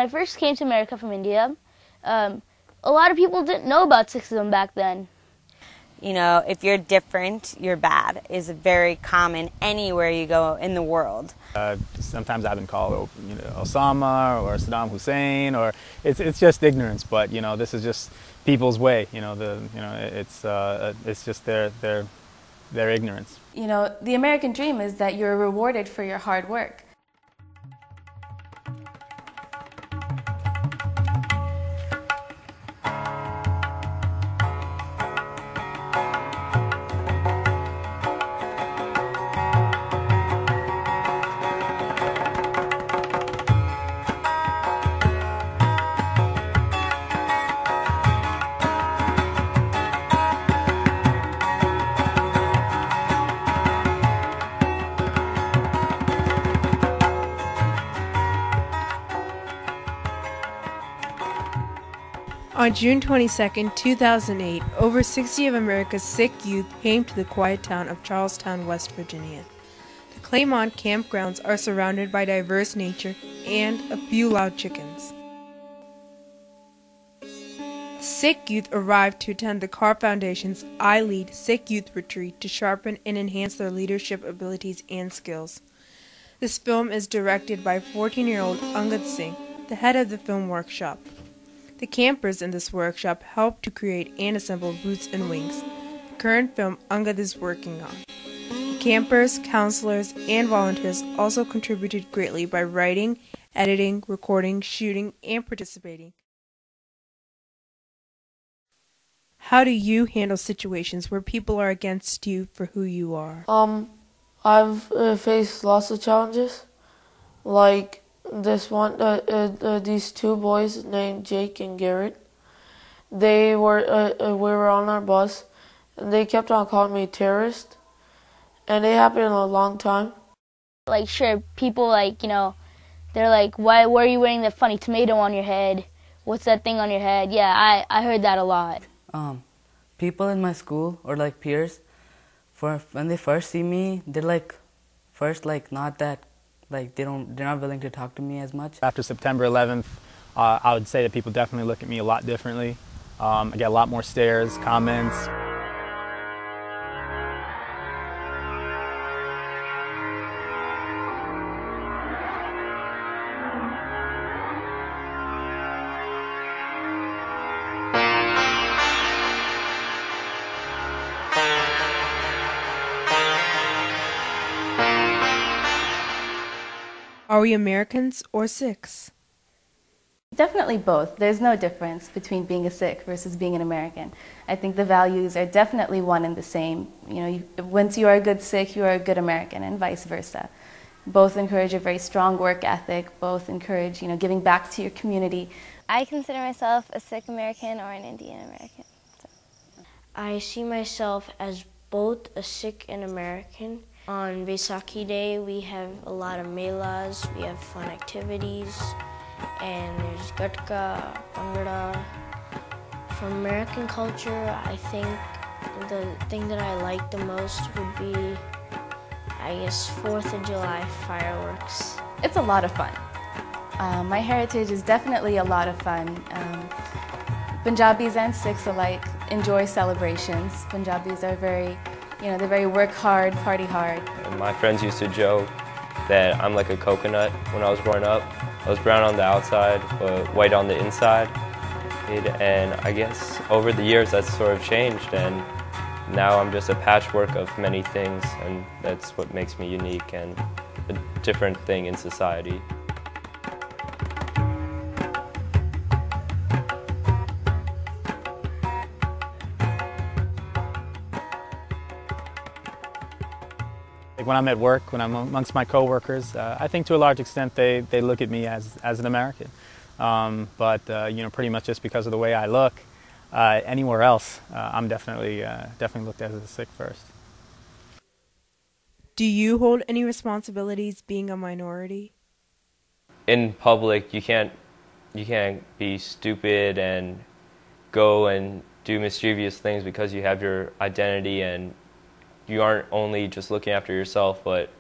when I first came to America from India, a lot of people didn't know about Sikhism back then. You know, if you're different, you're bad is very common anywhere you go in the world. Sometimes I've been called, Osama or Saddam Hussein, or it's just ignorance. But this is just people's way. It's just their ignorance. The American dream is that you're rewarded for your hard work. On June 22, 2008, over 60 of America's Sikh youth came to the quiet town of Charlestown, West Virginia. The Claymont campgrounds are surrounded by diverse nature and a few loud chickens. Sikh youth arrived to attend the Carr Foundation's I Lead Sikh Youth Retreat to sharpen and enhance their leadership abilities and skills. This film is directed by 14-year-old Angad Singh, the head of the film workshop. The campers in this workshop helped to create and assemble Boots and Wings, the current film Angad is working on. The campers, counselors, and volunteers also contributed greatly by writing, editing, recording, shooting, and participating. How do you handle situations where people are against you for who you are? I've faced lots of challenges, like these two boys named Jake and Garrett. We were on our bus, and they kept on calling me terrorist, and it happened a long time. Like, sure, people they're like, why are you wearing that funny tomato on your head? What's that thing on your head? Yeah, I heard that a lot. People in my school or peers, when they first see me, they're not that. They're not willing to talk to me as much. After September 11th, I would say that people definitely look at me a lot differently. I get a lot more stares, comments. Are we Americans or Sikhs? Definitely both. There's no difference between being a Sikh versus being an American. I think the values are definitely one and the same. Once you are a good Sikh, you are a good American, and vice versa. Both encourage a very strong work ethic. Both encourage, giving back to your community. I consider myself a Sikh American or an Indian American. So. I see myself as both a Sikh and American. On Vaisakhi Day, we have a lot of melas, we have fun activities, and there's Gatka, Bhangra. For American culture, I think the thing that I like the most would be, 4th of July fireworks. It's a lot of fun. My heritage is definitely a lot of fun. Punjabis and Sikhs alike enjoy celebrations. Punjabis are they're very work hard, party hard. My friends used to joke that I'm like a coconut when I was growing up. I was brown on the outside, but white on the inside. And I guess over the years that's sort of changed, and now I'm just a patchwork of many things, and that's what makes me unique and a different thing in society. When I'm at work, when I'm amongst my coworkers, I think to a large extent they look at me as an American. But pretty much just because of the way I look, anywhere else, I'm definitely looked at as a Sikh first. Do you hold any responsibilities being a minority? In public, you can't be stupid and go and do mischievous things because you have your identity, and you aren't only just looking after yourself, but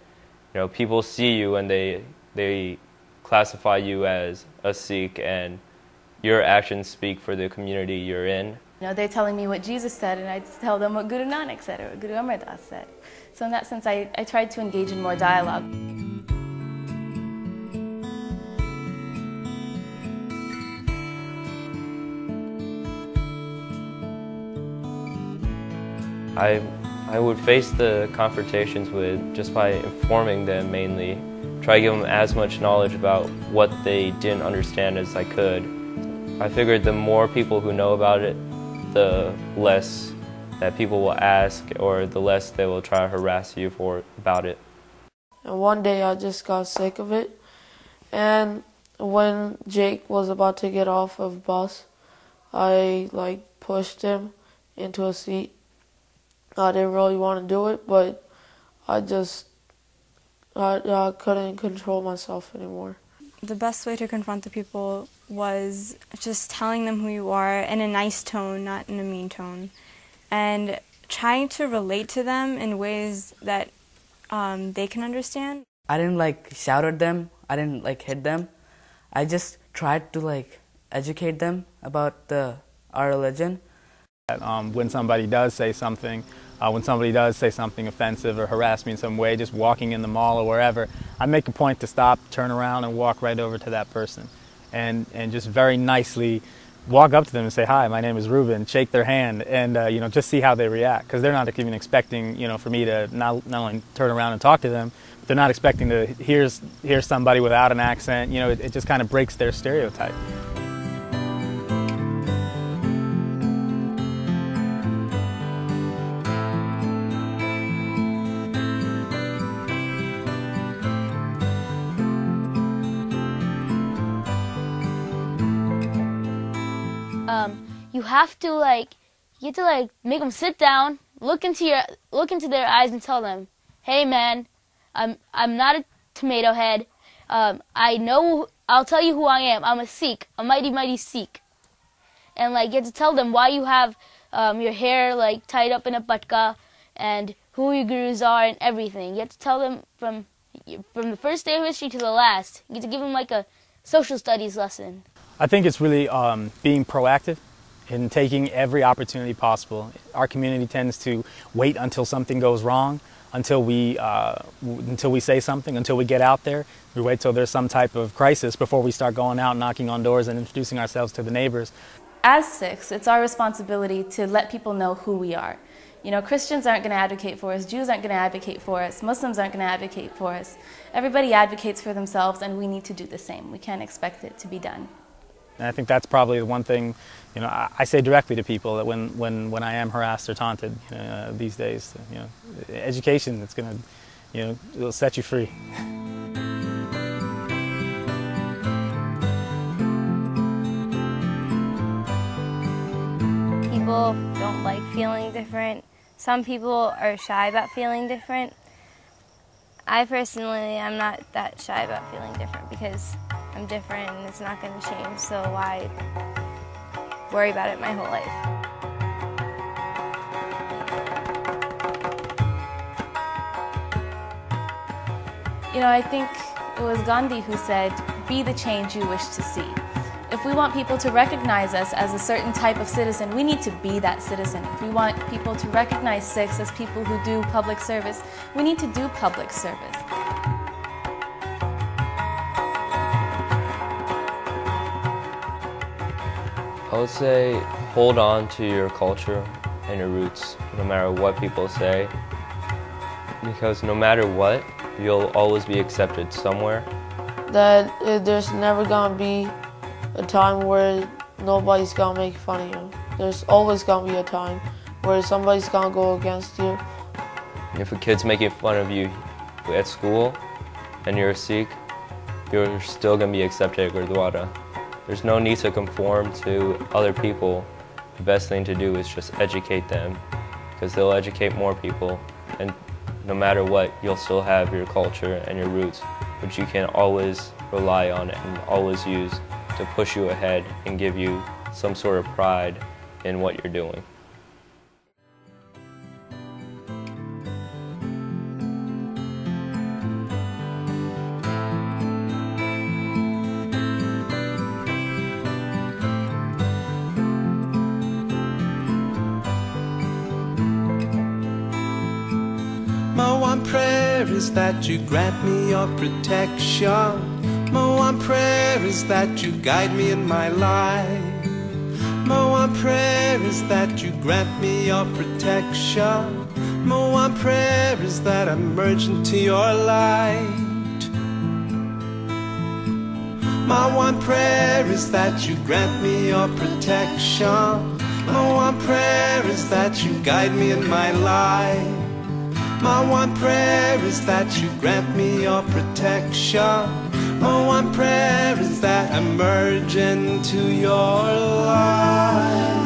people see you and they classify you as a Sikh, and your actions speak for the community you're in. You know, they're telling me what Jesus said, and I tell them what Guru Nanak said or what Guru Amar Das said. So in that sense, I tried to engage in more dialogue. I would face the confrontations with just by informing them mainly. Try to give them as much knowledge about what they didn't understand as I could. I figured the more people who know about it, the less that people will ask, or the less they will try to harass you about it. And one day I just got sick of it, and when Jake was about to get off of bus, I pushed him into a seat. I didn't really want to do it, but I couldn't control myself anymore. The best way to confront the people was just telling them who you are in a nice tone, not in a mean tone, and trying to relate to them in ways that they can understand. I didn't shout at them, I didn't hit them. I just tried to educate them about our religion. When somebody does say something, offensive or harass me in some way, just walking in the mall or wherever, I make a point to stop, turn around, and walk right over to that person, and just very nicely walk up to them and say, "Hi, my name is Ruben." Shake their hand, and just see how they react, because they're not even expecting for me to not only turn around and talk to them, but they're not expecting to hear somebody without an accent. It just kind of breaks their stereotype. You have to make them sit down, look into their eyes, and tell them, "Hey, man, I'm not a tomato head. I'll tell you who I am. I'm a Sikh, a mighty, mighty Sikh." And you have to tell them why you have your hair tied up in a patka, and who your gurus are, and everything. You have to tell them from the first day of history to the last. You have to give them a social studies lesson. I think it's really being proactive in taking every opportunity possible. Our community tends to wait until something goes wrong, until we say something, until we get out there. We wait till there's some type of crisis before we start going out, knocking on doors and introducing ourselves to the neighbors. As Sikhs, it's our responsibility to let people know who we are. Christians aren't going to advocate for us, Jews aren't going to advocate for us, Muslims aren't going to advocate for us. Everybody advocates for themselves, and we need to do the same. We can't expect it to be done. And I think that's probably the one thing, I say directly to people that when I am harassed or taunted these days, education, it's going to, it'll set you free. People don't like feeling different. Some people are shy about feeling different. I personally am not that shy about feeling different because I'm different and it's not going to change, so why worry about it my whole life? I think it was Gandhi who said, "Be the change you wish to see." If we want people to recognize us as a certain type of citizen, we need to be that citizen. If we want people to recognize Sikhs as people who do public service, we need to do public service. I would say hold on to your culture and your roots, no matter what people say, because no matter what, you'll always be accepted somewhere. That there's never gonna be a time where nobody's gonna make fun of you. There's always gonna be a time where somebody's gonna go against you. If a kid's making fun of you at school and you're a Sikh, you're still gonna be accepted at Gurdwara. There's no need to conform to other people. The best thing to do is just educate them, because they'll educate more people, and no matter what, you'll still have your culture and your roots, which you can always rely on and always use to push you ahead and give you some sort of pride in what you're doing. prayer is that you grant me your protection. My one prayer is that you guide me in my life. My one prayer is that you grant me your protection. My one prayer is that I merge into your light. My one prayer is that you grant me your protection. My one prayer is that you guide me in my life. My one prayer is that you grant me your protection. My one prayer is that I merge into your life.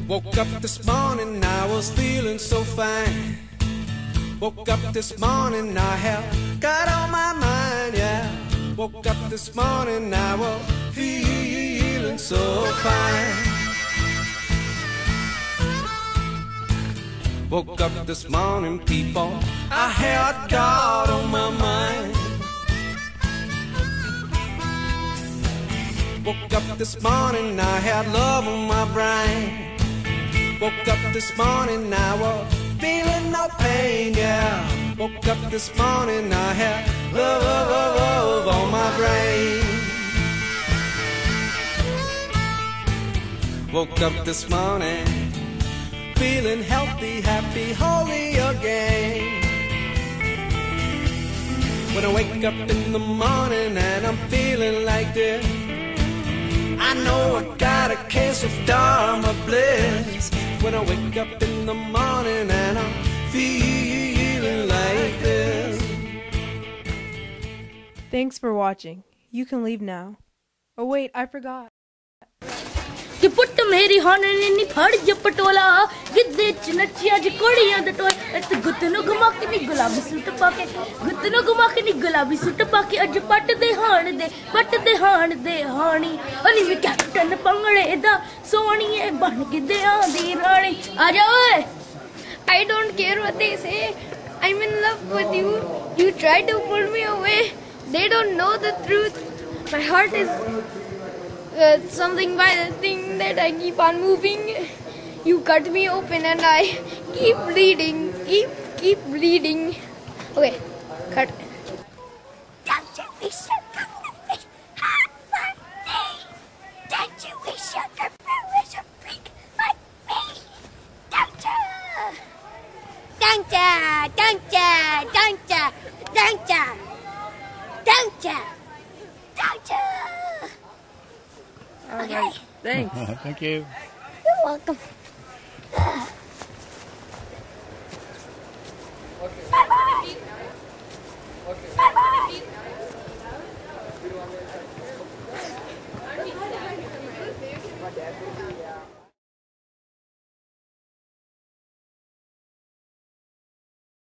Woke up this morning, I was feeling so fine. Woke up this morning, I have God on my mind, yeah. Woke up this morning, I was feeling so fine. Woke up this morning, people, I had God on my mind. Woke up this morning, I had love on my brain. Woke up this morning, I was feeling no pain, yeah. Woke up this morning, I had love on my brain. Woke up this morning, feeling healthy, happy, holy again. When I wake up in the morning and I'm feeling like this, I know I got a case of Dharma bliss. When I wake up in the morning and I'm feeling like this. Thanks for watching. You can leave now. Oh wait, I forgot. कि put मेरी हाने नी फड़ जपटोला गिद्दे च नचिया ज कोड़ियां the toll इत गुत्तनु घुमा के नी गुलाबी सूट पाके गुत्तनु घुमा के नी गुलाबी सूट पाके अज पट दे हाण दे हानी अली वी कैप्टन पंगड़े दा सोनिए बन के दे आंदी रानी आ जा ओए I don't care what they say. I'm in love with you. You try to pull me away. They don't know the truth. My heart is something by the thing that I keep on moving. You cut me open and I keep bleeding. Keep bleeding. Okay, cut. Don't you wish you could be hot like me? Don't you wish you could be a freak like me? Don't you? Don't ya? Don't ya? Don't ya? Don't ya? Don't ya? Don't ya? All right, thanks. Thank you. You're welcome. Bye-bye.